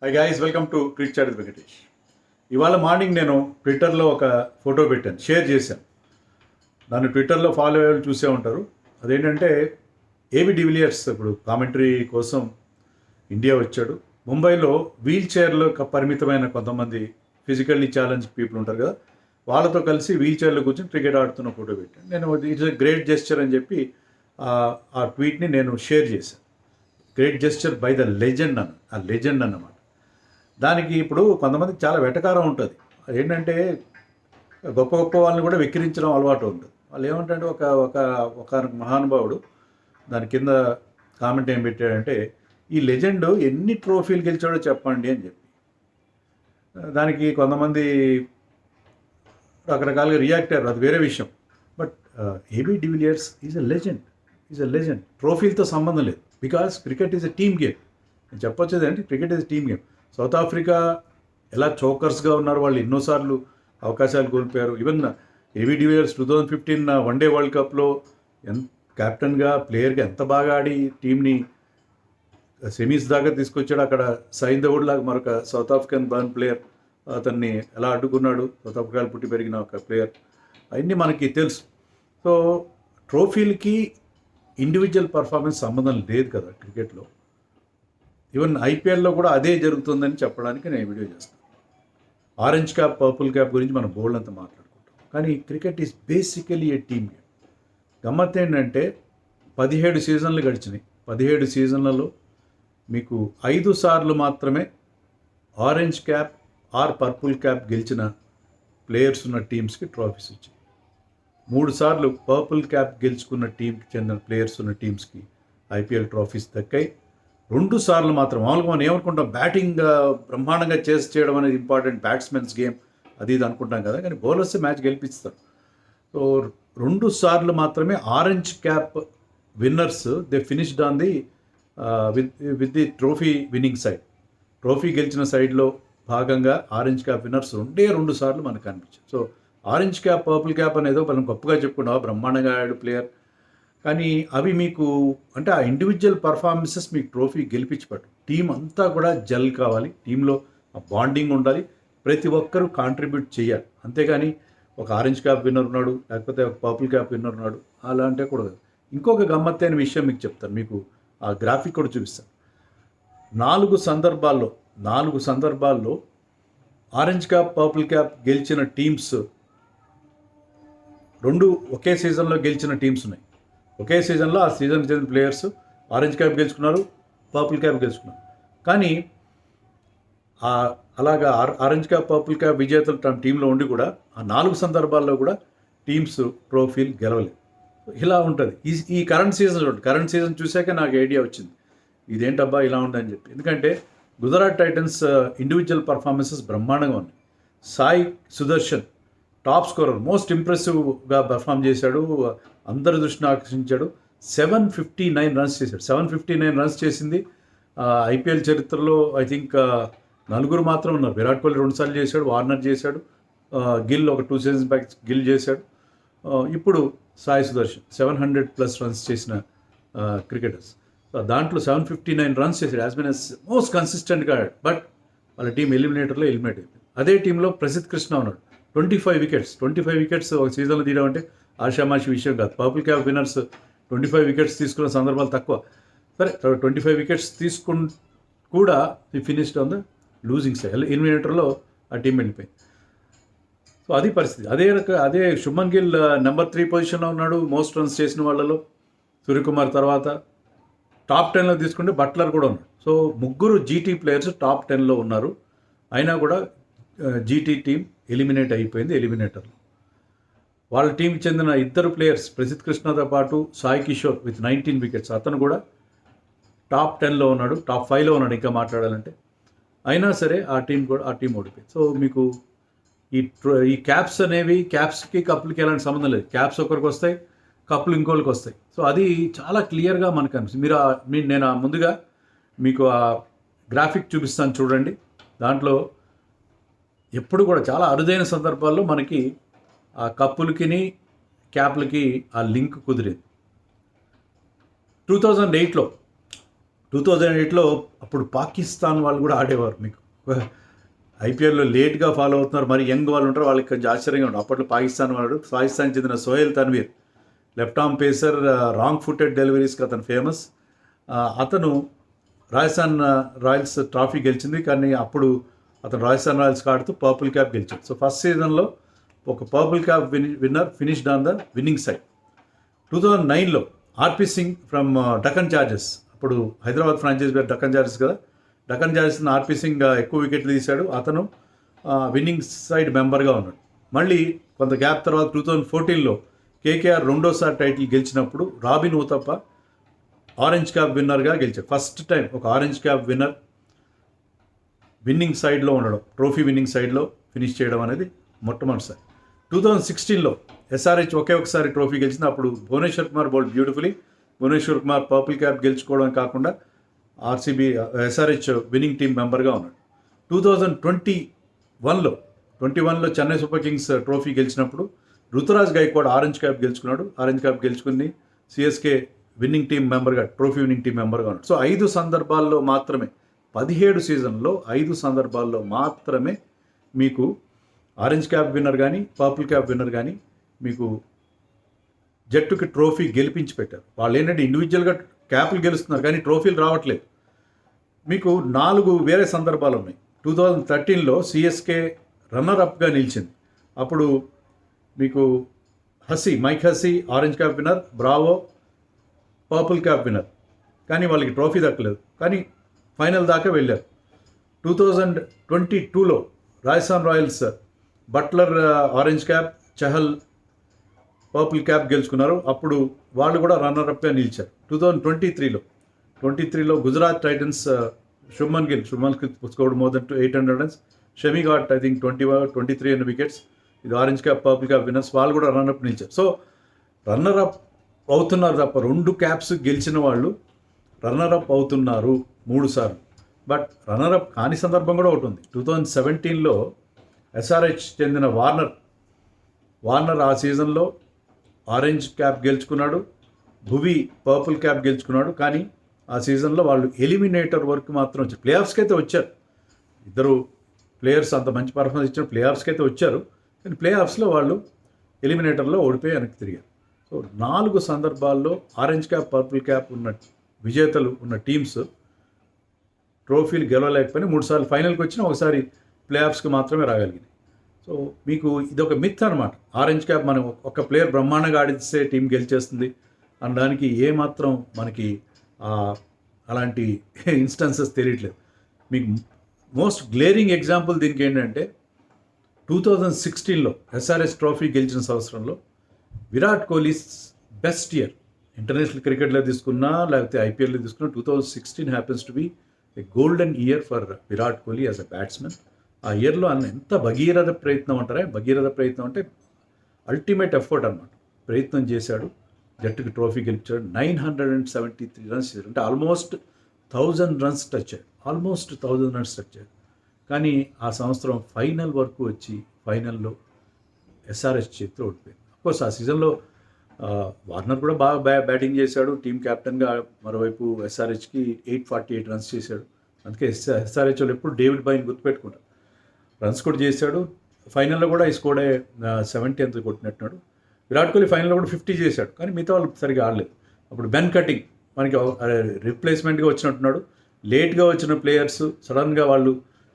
High guys, welcome to tweet chat with Venkatesh. ఇవాళ morning నేను ట్విట్టర్లో ఒక ఫోటో పెట్టాను, షేర్ చేశాను. దాన్ని ట్విట్టర్లో ఫాలో అయ్యే చూసే ఉంటారు. అదేంటంటే ఏబి డివిలియర్స్ ఇప్పుడు కామెంటరీ కోసం ఇండియా వచ్చాడు. ముంబైలో వీల్ చైర్లో పరిమితమైన కొంతమంది ఫిజికల్లీ ఛాలెంజ్ పీపుల్ ఉంటారు కదా, వాళ్ళతో కలిసి వీల్ చైర్లో కూర్చొని క్రికెట్ ఆడుతున్న ఫోటో పెట్టాను. నేను ఇట్స్ ఎ గ్రేట్ జెస్చర్ అని చెప్పి ఆ ట్వీట్ని నేను షేర్ చేశాను. Great gesture by the legend ఆ లెజెండ్ అన్నమాట. దానికి ఇప్పుడు కొంతమందికి చాలా వెటకారం ఉంటుంది. ఏంటంటే గొప్ప గొప్ప వాళ్ళని కూడా వెక్కిరించడం అలవాటు ఉంటుంది. వాళ్ళు ఏమంటే ఒక మహానుభావుడు దాని కింద కామెంట్ ఏం పెట్టాడంటే, ఈ లెజెండ్ ఎన్ని ట్రోఫీలు గెలిచాడో చెప్పండి అని చెప్పి. దానికి కొంతమంది రకరకాలుగా రియాక్ట్ అయ్యారు, అది వేరే విషయం. But AB de Villiers is a legend. ట్రోఫీలతో సంబంధం లేదు, because cricket is a team game. నేను చెప్పొచ్చేది అంటే cricket is a team game. South Africa ఎలా చోకర్స్గా ఉన్నారు, వాళ్ళు ఎన్నోసార్లు అవకాశాలు కోల్పోయారు. Even AB de Villiers 2015 one day world కప్లో కెప్టెన్గా ప్లేయర్గా ఎంత బాగా ఆడి టీంని సెమీస్ దాకా తీసుకొచ్చాడు. అక్కడ సైన్ దౌడ్ లాగా మరొక సౌత్ ఆఫ్రికన్ బర్న్ ప్లేయర్ అతన్ని ఎలా అడ్డుకున్నాడు, సౌత్ ఆఫ్రికాలో పుట్టి పెరిగిన ఒక ప్లేయర్, అవన్నీ మనకి తెలుసు. సో ట్రోఫీలకి ఇండివిజువల్ పర్ఫార్మెన్స్ సంబంధం లేదు కదా క్రికెట్లో. ఈవెన్ ఐపీఎల్లో కూడా అదే జరుగుతుందని చెప్పడానికి నేను వీడియో చేస్తాను. ఆరెంజ్ క్యాప్, పర్పుల్ క్యాప్ గురించి మనం బోల్డ్ అంతా మాట్లాడుకుంటాం, కానీ cricket is basically A team game. గమ్మత్ ఏంటంటే 17 సీజన్లు గడిచినాయి. 17 సీజన్లలో మీకు 5 సార్లు మాత్రమే orange cap or purple cap గెలిచిన ప్లేయర్స్ ఉన్న టీమ్స్కి ట్రోఫీస్ వచ్చాయి. 3 సార్లు పర్పుల్ క్యాప్ గెలుచుకున్న టీంకి చెందిన ప్లేయర్స్ ఉన్న టీమ్స్కి ఐపీఎల్ ట్రోఫీస్ దక్కాయి. 2 సార్లు మాత్రం. మామూలుగా మనం ఏమనుకుంటాం, బ్యాటింగ్ బ్రహ్మాండంగా చేయడం అనేది ఇంపార్టెంట్, బ్యాట్స్మెన్స్ గేమ్ అది ఇది అనుకుంటాం కదా, కానీ బౌలర్స్ మ్యాచ్ గెలిపిస్తారు. సో 2 సార్లు మాత్రమే orange cap winners they finished on the with the trophy winnowing side. Trophy గెలిచిన సైడ్లో భాగంగా ఆరెంజ్ క్యాప్ విన్నర్స్ 2 సార్లు మనకు కనిపించారు. So orange cap, purple cap అనేదో మనం గొప్పగా చెప్పుకున్నాం, బ్రహ్మాండంగా ఆడాడు ప్లేయర్, కానీ అవి మీకు అంటే ఆ ఇండివిజువల్ పర్ఫార్మెన్సెస్ మీకు ట్రోఫీ గెలిపించబట్టు. టీం అంతా కూడా జెల్ కావాలి, టీంలో ఆ బాండింగ్ ఉండాలి, ప్రతి ఒక్కరూ కాంట్రిబ్యూట్ చేయాలి. అంతేగాని ఒక ఆరెంజ్ క్యాప్ విన్నర్ ఉన్నాడు, లేకపోతే ఒక పర్పుల్ క్యాప్ విన్నర్ ఉన్నాడు అలా అంటే కూడా. ఇంకొక గమ్మత్తైన విషయం మీకు చెప్తాను, మీకు ఆ గ్రాఫిక్ కూడా చూపిస్తాను. 4 సందర్భాల్లో ఆరెంజ్ క్యాప్, పర్పుల్ క్యాప్ గెలిచిన టీమ్స్ 2 ఒకే సీజన్లో గెలిచిన టీమ్స్ ఉన్నాయి. ఒకే సీజన్లో ఆ సీజన్కి చెందిన ప్లేయర్స్ ఆరెంజ్ క్యాప్ గెలుచుకున్నారు, పర్పుల్ క్యాప్ గెలుచుకున్నారు. కానీ అలాగా ఆరెంజ్ క్యాప్, పర్పుల్ క్యాప్ విజేతలు తమ టీంలో ఉండి కూడా ఆ 4 సందర్భాల్లో కూడా టీమ్స్ ట్రోఫీలు గెలవలేదు. ఇలా ఉంటుంది. ఈ కరెంట్ సీజన్ చూశాక నాకు ఐడియా వచ్చింది, ఇదేంటబ్బా ఇలా ఉందని చెప్పి. ఎందుకంటే గుజరాత్ టైటన్స్ ఇండివిజువల్ పర్ఫార్మెన్సెస్ బ్రహ్మాండంగా ఉన్నాయి. Sai Sudharsan top scorer, most ఇంప్రెసివ్గా పర్ఫామ్ చేశాడు, అందరి దృష్టిని ఆకర్షించాడు. 759 రన్స్ చేశాడు. 759 రన్స్ చేసింది ఐపీఎల్ చరిత్రలో ఐ థింక్ 4 మాత్రం ఉన్నారు. విరాట్ కోహ్లీ 2 సార్లు చేశాడు, వార్నర్ చేశాడు, గిల్ ఒక 2 సీజన్స్ బ్యాక్ గిల్ చేశాడు. ఇప్పుడు సాయి సుదర్శన్ 700+ రన్స్ చేసిన క్రికెటర్స్. దాంట్లో 759 రన్స్ చేశాడు. యాజ్ బీన్ మోస్ట్ కన్సిస్టెంట్గా ఆడాడు. బట్ వాళ్ళ టీం ఎలిమినేట్ అయిపోయింది. అదే టీంలో ప్రసిద్ధ్ కృష్ణ ఉన్నాడు, 25 వికెట్స్ ఒక సీజన్లో తీయడం అంటే ఆషామాషి విషయం కాదు. పర్పుల్ క్యాప్ విన్నర్స్ 25 వికెట్స్ తీసుకున్న సందర్భాలు తక్కువ. సరే, 25 వికెట్స్ తీసుకుని కూడా he finished on the losing side. ఎలిమినేటర్లో ఆ టీం వెళ్ళిపోయింది. సో అది పరిస్థితి. అదే శుభ్మన్ గిల్ నెంబర్ 3 పొజిషన్లో ఉన్నాడు మోస్ట్ రన్స్ చేసిన వాళ్ళలో. సూర్యకుమార్ తర్వాత టాప్ 10లో తీసుకుంటే బట్లర్ కూడా ఉన్నాడు. సో 3 జీటీ ప్లేయర్స్ టాప్ 10లో ఉన్నారు. అయినా కూడా జీటీ టీం ఎలిమినేట్ అయిపోయింది ఎలిమినేటర్లో. వాళ్ళ టీంకి చెందిన 2 ప్లేయర్స్ ప్రసిద్ధ్ కృష్ణతో పాటు సాయి కిషోర్ విత్ 19 వికెట్స్, అతను కూడా టాప్ 10లో ఉన్నాడు, టాప్ 5లో ఉన్నాడు ఇంకా మాట్లాడాలంటే. అయినా సరే ఆ టీం ఓడిపోయింది. సో మీకు ఈ క్యాప్స్ అనేవి, క్యాప్స్కి కప్పులకి ఎలాంటి సంబంధం లేదు. క్యాప్స్ ఒకరికి వస్తాయి, కప్పులు ఇంకోరికి వస్తాయి. సో అది చాలా క్లియర్గా మనకు అనిపిస్తుంది. నేను ముందుగా మీకు ఆ గ్రాఫిక్ చూపిస్తాను చూడండి. దాంట్లో ఎప్పుడు కూడా చాలా అరుదైన సందర్భాల్లో మనకి ఆ కప్పులకి క్యాప్లకి ఆ లింక్ కుదిరేది. 2008లో 2008లో అప్పుడు పాకిస్తాన్ వాళ్ళు కూడా ఆడేవారు. మీకు ఐపీఎల్లో లేట్గా ఫాలో అవుతున్నారు, మరి యంగ్ వాళ్ళు ఉంటారు, వాళ్ళకి కొంచెం ఆశ్చర్యంగా ఉంటుంది. అప్పట్లో పాకిస్తాన్ చెందిన Sohail Tanvir left arm pacer, wrong footed డెలివరీస్కి అతను ఫేమస్. అతను రాజస్థాన్ రాయల్స్ ట్రాఫీ గెలిచింది, కానీ అప్పుడు అతను రాజస్థాన్ రాయల్స్కి ఆడుతూ పర్పుల్ క్యాప్ గెలిచాడు. సో ఫస్ట్ సీజన్లో ఒక purple cap winner finished on the winning side. 2009లో RP Singh from Deccan Chargers, అప్పుడు హైదరాబాద్ ఫ్రాంచైజ్ పేరు డక్కన్ చార్జెస్ కదా, డక్కన్ చార్జెస్ని ఆర్పి సింగ్ ఎక్కువ వికెట్లు తీశాడు. అతను విన్నింగ్ సైడ్ మెంబర్గా ఉన్నాడు. మళ్ళీ కొంత గ్యాప్ తర్వాత 2014లో కేకేఆర్ రెండోసారి టైటిల్ గెలిచినప్పుడు రాబిన్ ఊతప్ప ఆరెంజ్ క్యాప్ విన్నర్గా గెలిచాడు. ఫస్ట్ టైం ఒక ఆరెంజ్ క్యాప్ విన్నర్ విన్నింగ్ సైడ్లో ఉండడం, ట్రోఫీ విన్నింగ్ సైడ్లో ఫినిష్ చేయడం అనేది మొట్టమొదటిసారి. 2016లో ఎస్ఆర్హెచ్ ఒకసారి ట్రోఫీ గెలిచింది. అప్పుడు Bhuvneshwar Kumar bowled beautifully. Bhuvneshwar Kumar purple cap గెలుచుకోవడం కాకుండా ఎస్ఆర్హెచ్ విన్నింగ్ టీం మెంబర్గా ఉన్నాడు. 2021లో చెన్నై సూపర్ కింగ్స్ ట్రోఫీ గెలిచినప్పుడు రుతురాజ్ గైక్వాడ్ ఆరెంజ్ క్యాప్ గెలుచుకున్నాడు. ఆరెంజ్ క్యాప్ గెలుచుకుని సిఎస్కే విన్నింగ్ టీం మెంబర్గా, ట్రోఫీ విన్నింగ్ టీం మెంబర్గా ఉన్నాడు. సో 5 సందర్భాల్లో మాత్రమే, 17 సీజన్లో 5 సందర్భాల్లో మాత్రమే మీకు ఆరెంజ్ క్యాప్ విన్నర్ కానీ పర్పుల్ క్యాప్ విన్నర్ కానీ మీకు జట్టుకి ట్రోఫీ గెలిపించి పెట్టారు. వాళ్ళు ఏంటంటే ఇండివిజువల్గా క్యాప్లు గెలుస్తున్నారు కానీ ట్రోఫీలు రావట్లేదు. మీకు 4 వేరే సందర్భాలు ఉన్నాయి. 2013లో సిఎస్కే రన్నర్ అప్గా నిలిచింది. అప్పుడు మీకు Mike Hussey orange cap winner, Bravo purple cap winner, కానీ వాళ్ళకి ట్రోఫీ దక్కలేదు, కానీ ఫైనల్ దాకా వెళ్ళారు. 2022లో Rajasthan Royals Buttler orange cap, Chahal purple cap గెలుచుకున్నారు. అప్పుడు వాళ్ళు కూడా రన్నర్ అప్గా నిలిచారు. 2023లో Gujarat Titans Shubman Gill scored more than 800 runs. Shami got I think 23 wickets. ఇది orange cap purple cap winners, వాళ్ళు కూడా రన్నర్ అప్ నిలిచారు. సో రన్నర్ అప్ అవుతున్నారు తప్ప 2 క్యాప్స్ గెలిచిన వాళ్ళు రన్నర్ అప్ అవుతున్నారు 3 సార్లు. బట్ రన్నర్ అప్ కాని సందర్భం కూడా ఒకటి ఉంది. 2017లో ఎస్ఆర్హెచ్ చెందిన వార్నర్ ఆ సీజన్లో ఆరెంజ్ క్యాప్ గెలుచుకున్నాడు, భువి పర్పుల్ క్యాప్ గెలుచుకున్నాడు. కానీ ఆ సీజన్లో వాళ్ళు ఎలిమినేటర్ వరకు మాత్రం వచ్చారు. ప్లే ఆఫ్స్కి అయితే వచ్చారు, ఇద్దరు ప్లేయర్స్ అంత మంచి పర్ఫార్మెన్స్ ఇచ్చిన ప్లే ఆఫ్స్కి అయితే వచ్చారు, కానీ ప్లే ఆఫ్స్లో వాళ్ళు ఎలిమినేటర్లో ఓడిపోయి వెనక్కి తిరిగారు. సో 4 సందర్భాల్లో ఆరెంజ్ క్యాప్ పర్పుల్ క్యాప్ ఉన్న విజేతలు ఉన్న టీమ్స్ ట్రోఫీలు గెలవలేకపోయినా 3 సార్లు ఫైనల్కి వచ్చినా ఒకసారి ప్లే ఆఫ్స్కి మాత్రమే రాగలిగినాయి. సో మీకు ఇదొక మిత్ అనమాట. ఆరెంజ్ క్యాప్ మనం ఒక ప్లేయర్ బ్రహ్మాండంగా ఆడిస్తే టీం గెలిచేస్తుంది అనడానికి ఏమాత్రం మనకి అలాంటి ఇన్స్టెన్సెస్ తెలియట్లేదు. మీకు మోస్ట్ గ్లేరింగ్ ఎగ్జాంపుల్ దీనికి ఏంటంటే 2016లో ఎస్ఆర్హెచ్ ట్రోఫీ గెలిచిన సంవత్సరంలో Virat Kohli's best year, international క్రికెట్లో తీసుకున్నా లేకపోతే ఐపీఎల్లో తీసుకున్నా 2016 happens to be a golden year for Virat Kohli as a batsmen. ఆ ఇయర్లో ఎంత భగీరథ ప్రయత్నం అంటారా, భగీరథ ప్రయత్నం అంటే అల్టిమేట్ ఎఫర్ట్ అనమాట. ప్రయత్నం చేశాడు, జట్టుకి ట్రోఫీ గెలిచాడు. 973 రన్స్ చేశాడు, అంటే ఆల్మోస్ట్ 1000 రన్స్ టచ్ అయ్యాడు. కానీ ఆ సంవత్సరం ఫైనల్ వరకు వచ్చి ఫైనల్లో ఎస్ఆర్హెచ్ చేతిలో ఓడిపోయింది. అఫ్కోర్స్ ఆ సీజన్లో వార్నర్ కూడా బాగా బ్యాటింగ్ చేశాడు, టీం క్యాప్టెన్గా. మరోవైపు ఎస్ఆర్హెచ్కి 848 రన్స్ చేశాడు. అందుకే ఎస్ఆర్హెచ్ వాళ్ళు ఎప్పుడు డేవిడ్ బాయ్ని గుర్తుపెట్టుకుంటారు. రన్స్ కూడా చేశాడు. ఫైనల్లో కూడా ఈ స్కోడే 70 ఎంత కొట్టినట్టున్నాడు. విరాట్ కోహ్లీ ఫైనల్లో కూడా 50 చేశాడు, కానీ మిగతా వాళ్ళు సరిగా ఆడలేదు. అప్పుడు బెన్ కటింగ్ మనకి రిప్లేస్మెంట్గా వచ్చినట్టున్నాడు. లేట్గా వచ్చిన ప్లేయర్స్ సడన్గా వాళ్ళు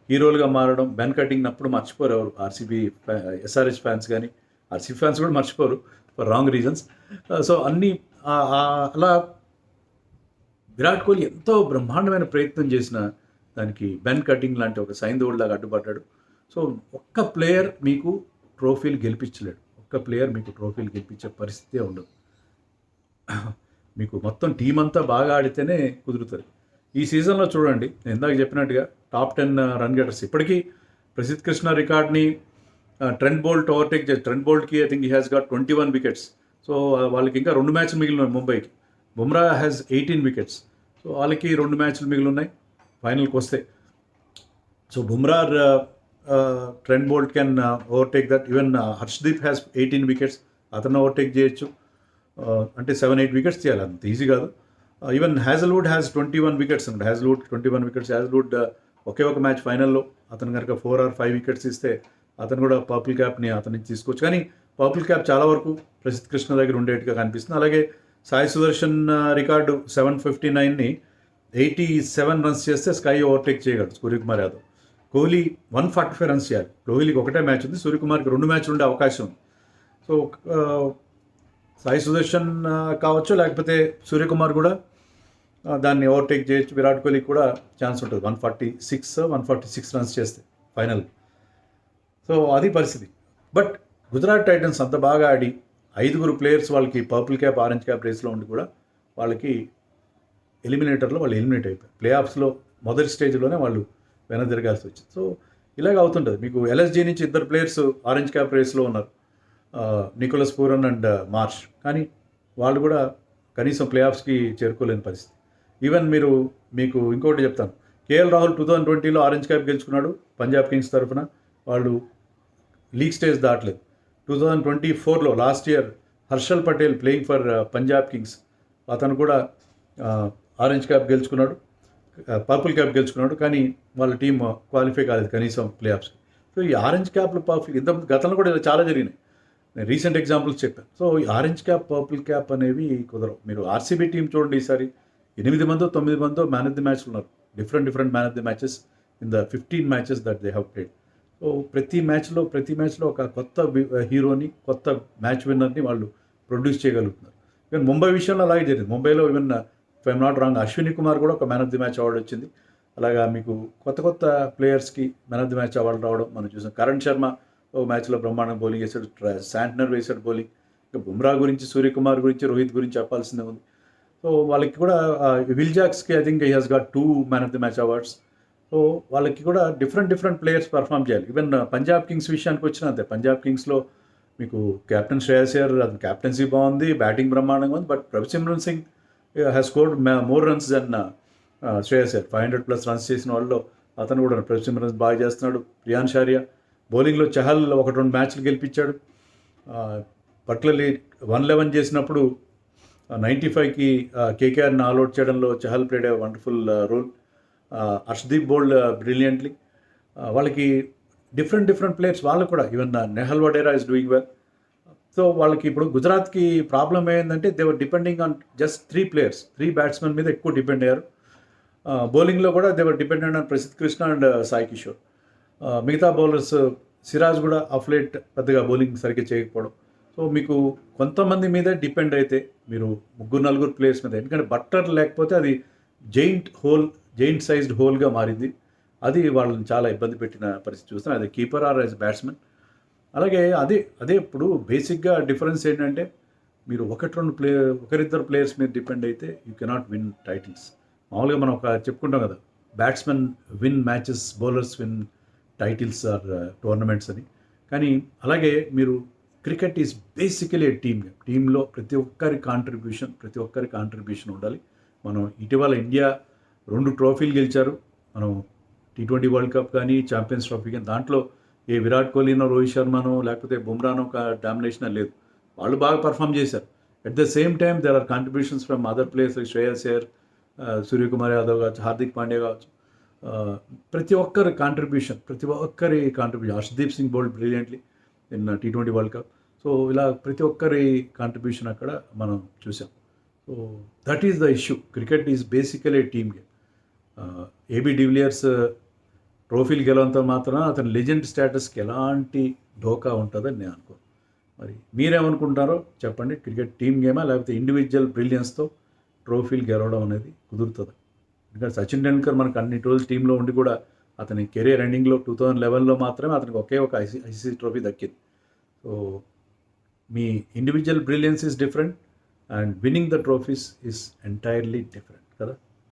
హీరోలుగా మారడం, బెన్ కటింగ్ అప్పుడు మర్చిపోరు ఎవరు, ఎస్ఆర్హెచ్ ఫ్యాన్స్ కానీ ఆర్సీబీ ఫ్యాన్స్ కూడా మర్చిపోరు ఫర్ రాంగ్ రీజన్స్. సో అన్నీ అలా విరాట్ కోహ్లీ ఎంతో బ్రహ్మాండమైన ప్రయత్నం చేసిన దానికి బెన్ కటింగ్ లాంటి ఒక సైంధవుడిలాగా అడ్డుపడ్డాడు. సో ఒక్క ప్లేయర్ మీకు ట్రోఫీలు గెలిపించలేడు, ఒక్క ప్లేయర్ మీకు ట్రోఫీలు గెలిపించే పరిస్థితే ఉండదు. మీకు మొత్తం టీం అంతా బాగా ఆడితేనే కుదురుతుంది. ఈ సీజన్లో చూడండి, నేను ఇందాక చెప్పినట్టుగా టాప్ 10 రన్ గెటర్స్ ఇప్పటికీ ప్రసిద్ధ్ కృష్ణ రికార్డ్ని ట్రెంట్ బోల్ట్ ఓవర్టేక్ చేసి, ట్రెంట్ బోల్ట్కి I think he has got 21 wickets. సో వాళ్ళకి ఇంకా 2 మ్యాచ్లు మిగిలినాయి ముంబైకి. Bumrah has 18 wickets. సో వాళ్ళకి 2 మ్యాచ్లు మిగిలి ఉన్నాయి ఫైనల్కి వస్తే. So Bumrah Trent Boult can overtake that. Even Harshdeep has 18 wickets, అతను ఓవర్టేక్ చేయొచ్చు. అంటే 7-8 వికెట్స్ చేయాలి, అంత ఈజీ కాదు. ఈవెన్ హ్యాజల్వుడ్ హ్యాస్ 21 వికెట్స్ అండి. Hazlewood 21 wickets. హ్యాజల్వుడ్ ఒకే ఒక మ్యాచ్ ఫైనల్లో అతను కనుక 4 or 5 వికెట్స్ ఇస్తే అతను కూడా పర్పుల్ క్యాప్ని అతని నుంచి తీసుకోవచ్చు. కానీ పర్పుల్ క్యాప్ చాలా వరకు ప్రసిద్ధ్ కృష్ణ దగ్గర ఉండేట్టుగా కనిపిస్తుంది. అలాగే సాయి సుదర్శన్ రికార్డు 759ని 87 రన్స్ చేస్తే స్కై ఓవర్టేక్ చేయగలడు సూర్యకుమార్ యాదవ్. కోహ్లీ 145 రన్స్ చేయాలి. కోహ్లీకి ఒకటే మ్యాచ్ ఉంది, సూర్యకుమార్కి 2 మ్యాచ్లు ఉండే అవకాశం ఉంది. సో సాయి సుదర్శన్ కావచ్చు, లేకపోతే సూర్యకుమార్ కూడా దాన్ని ఓవర్టేక్ చేయొచ్చు. విరాట్ కోహ్లీకి కూడా ఛాన్స్ ఉంటుంది 146 రన్స్ చేస్తే ఫైనల్. సో అది పరిస్థితి. బట్ గుజరాత్ టైటన్స్ అంత బాగా ఆడి 5 ప్లేయర్స్ వాళ్ళకి పర్పుల్ క్యాప్ ఆరెంజ్ క్యాప్ రేస్లో ఉండి కూడా వాళ్ళకి ఎలిమినేటర్లో వాళ్ళు ఎలిమినేట్ అయిపోయారు. ప్లే ఆఫ్స్లో మొదటి స్టేజ్లోనే వాళ్ళు వెనదిరగాల్సి వచ్చింది. సో ఇలాగ అవుతుంటుంది. మీకు ఎల్ఎస్జీ నుంచి 2 ప్లేయర్స్ ఆరెంజ్ క్యాప్ రేస్లో ఉన్నారు, నికోలస్ పూరన్ అండ్ మార్ష్. కానీ వాళ్ళు కూడా కనీసం ప్లే ఆఫ్స్కి చేరుకోలేని పరిస్థితి. ఈవెన్ మీకు ఇంకోటి చెప్తాను, కేఎల్ రాహుల్ 2020లో ఆరెంజ్ క్యాప్ గెలుచుకున్నాడు పంజాబ్ కింగ్స్ తరఫున. వాళ్ళు లీగ్ స్టేజ్ దాటలేదు. 2024లో last year Harshal Patel playing for Punjab Kings, అతను కూడా ఆరెంజ్ క్యాప్ గెలుచుకున్నాడు, పర్పుల్ క్యాప్ గెలుచుకున్నాడు. కానీ వాళ్ళ టీం క్వాలిఫై కాలేదు కనీసం ప్లే ఆఫ్స్కి. సో ఈ ఆరెంజ్ క్యాప్లు పర్పుల్ ఇంత గతంలో కూడా ఇలా చాలా జరిగినాయి. నేను రీసెంట్ ఎగ్జాంపుల్స్ చెప్పాను. సో ఈ ఆరెంజ్ క్యాప్ పర్పుల్ క్యాప్ అనేవి కుదరవు. మీరు ఆర్సీబీ టీం చూడండి, ఈసారి 8 మందో 9 మందో మ్యాన్ ఆఫ్ ది మ్యాచ్ ఉన్నారు. Different man of the matches in the 15 matches that they have played. So ప్రతి మ్యాచ్లో ఒక కొత్త హీరోని, కొత్త మ్యాచ్ విన్నర్ని వాళ్ళు ప్రొడ్యూస్ చేయగలుగుతున్నారు. ఈవెన్ ముంబై విషయంలో అలాగే జరిగింది. ముంబైలో even if I'm not wrong Ashwani Kumar కూడా ఒక man of the match award వచ్చింది. అలాగా మీకు కొత్త ప్లేయర్స్కి man of the match award రావడం మనం చూసాం. కరణ్ శర్మ ఒక మ్యాచ్లో బ్రహ్మాండం బౌలింగ్ వేశాడు, శాంట్నర్ వేశాడు బౌలింగ్. ఇంకా బుమ్రా గురించి, సూర్యకుమార్ గురించి, రోహిత్ గురించి చెప్పాల్సిందే ఉంది. సో వాళ్ళకి కూడా విల్ జాక్స్కి I think he has got 2 man of the match awards. So వాళ్ళకి కూడా డిఫరెంట్ ప్లేయర్స్ పర్ఫామ్ చేయాలి. ఈవెన్ పంజాబ్ కింగ్స్ విషయానికి వచ్చిన అంతే. పంజాబ్ కింగ్స్లో మీకు కెప్టెన్ శ్రేయస్ అయ్యర్, అది క్యాప్టెన్సీ బాగుంది, బ్యాటింగ్ బ్రహ్మాండంగా ఉంది. But Ravichandran Singh has scored more runs than Shreyas Iyer. 500+ runs చేసిన వాళ్ళు అతను కూడా రవిచంద్రన్ బాగా చేస్తున్నాడు. ప్రియాన్ షారియా బౌలింగ్లో చహల్ 1-2 మ్యాచ్లు గెలిపించాడు. పర్టికులర్లీ 111 చేసినప్పుడు 95కి కేకేఆర్ని ఆల్అౌట్ చేయడంలో Chahal played a wonderful role. Harshdeep bowled brilliantly. వాళ్ళకి డిఫరెంట్ ప్లేయర్స్ వాళ్ళు కూడా. Even Nehal Wadhera is doing well. So వాళ్ళకి ఇప్పుడు గుజరాత్కి ప్రాబ్లం ఏంటంటే they're depending on just 3 players, 3 batsmen మీద ఎక్కువ డిపెండ్ అయ్యారు. బౌలింగ్లో కూడా they're dependent on Prasidh Krishna and Sai Kishore. మిగతా బౌలర్స్ సిరాజ్ కూడా ఆఫ్ లేట్ పెద్దగా బౌలింగ్ సరిగ్గా చేయకపోవడం. సో మీకు కొంతమంది మీద డిపెండ్ అయితే మీరు 3-4 ప్లేయర్స్ మీద, ఎందుకంటే బట్టర్ లేకపోతే అది జైంట్ సైజ్డ్ హోల్గా మారింది. అది వాళ్ళని చాలా ఇబ్బంది పెట్టిన పరిస్థితి చూస్తాం. అది కీపర్ ఆర్ యాజ్ బ్యాట్స్మెన్. అలాగే అదే ఇప్పుడు బేసిక్గా డిఫరెన్స్ ఏంటంటే మీరు ఒకరిద్దరు ప్లేయర్స్ మీద డిపెండ్ అయితే యూ కెనాట్ విన్ టైటిల్స్. మామూలుగా మనం చెప్పుకుంటాం కదా, batsmen win matches, bowlers win titles or tournaments అని. కానీ అలాగే మీరు cricket is basically team game. టీంలో ప్రతి ఒక్కరి కాంట్రిబ్యూషన్ ఉండాలి. మనం ఇటీవల ఇండియా 2 ట్రోఫీలు గెలిచారు. మనం T20 వరల్డ్ కప్ కానీ, ఛాంపియన్స్ ట్రోఫీ కానీ. దాంట్లో ఏ విరాట్ కోహ్లీనో, రోహిత్ శర్మనో, లేకపోతే బుమ్రానో ఒక డామినేషన్ లేదు. వాళ్ళు బాగా పర్ఫామ్ చేశారు. At the same time there are contributions from other players like Shreyas Iyer, Suryakumar Yadav కావచ్చు, హార్దిక్ పాండ్యా కావచ్చు. ప్రతి ఒక్కరి contribution. Harshdeep Singh bowled brilliantly in T20 world cup. So ఇలా ప్రతి ఒక్కరి కాంట్రిబ్యూషన్ అక్కడ మనం చూసాం. So that is the issue. Cricket is basically team game. AB de Villiers ట్రోఫీలు గెలవంత మాత్రం అతని లెజెండ్ స్టేటస్కి ఎలాంటి ఢోకా ఉంటుందని నేను అనుకోను. మరి మీరేమనుకుంటారో చెప్పండి. క్రికెట్ టీమ్ గేమా, లేకపోతే ఇండివిజువల్ బ్రిలియన్స్తో ట్రోఫీలు గెలవడం అనేది కుదురుతుంది? ఎందుకంటే సచిన్ టెండూల్కర్ మనకు అన్ని రోజులు టీంలో ఉండి కూడా అతని కెరీర్ ఎండింగ్లో 2011లో మాత్రమే అతనికి ఒకే ఒక ఐసీసీ ట్రోఫీ దక్కింది. So me individual brilliance is different and winnowing the trophies is entirely different కదా.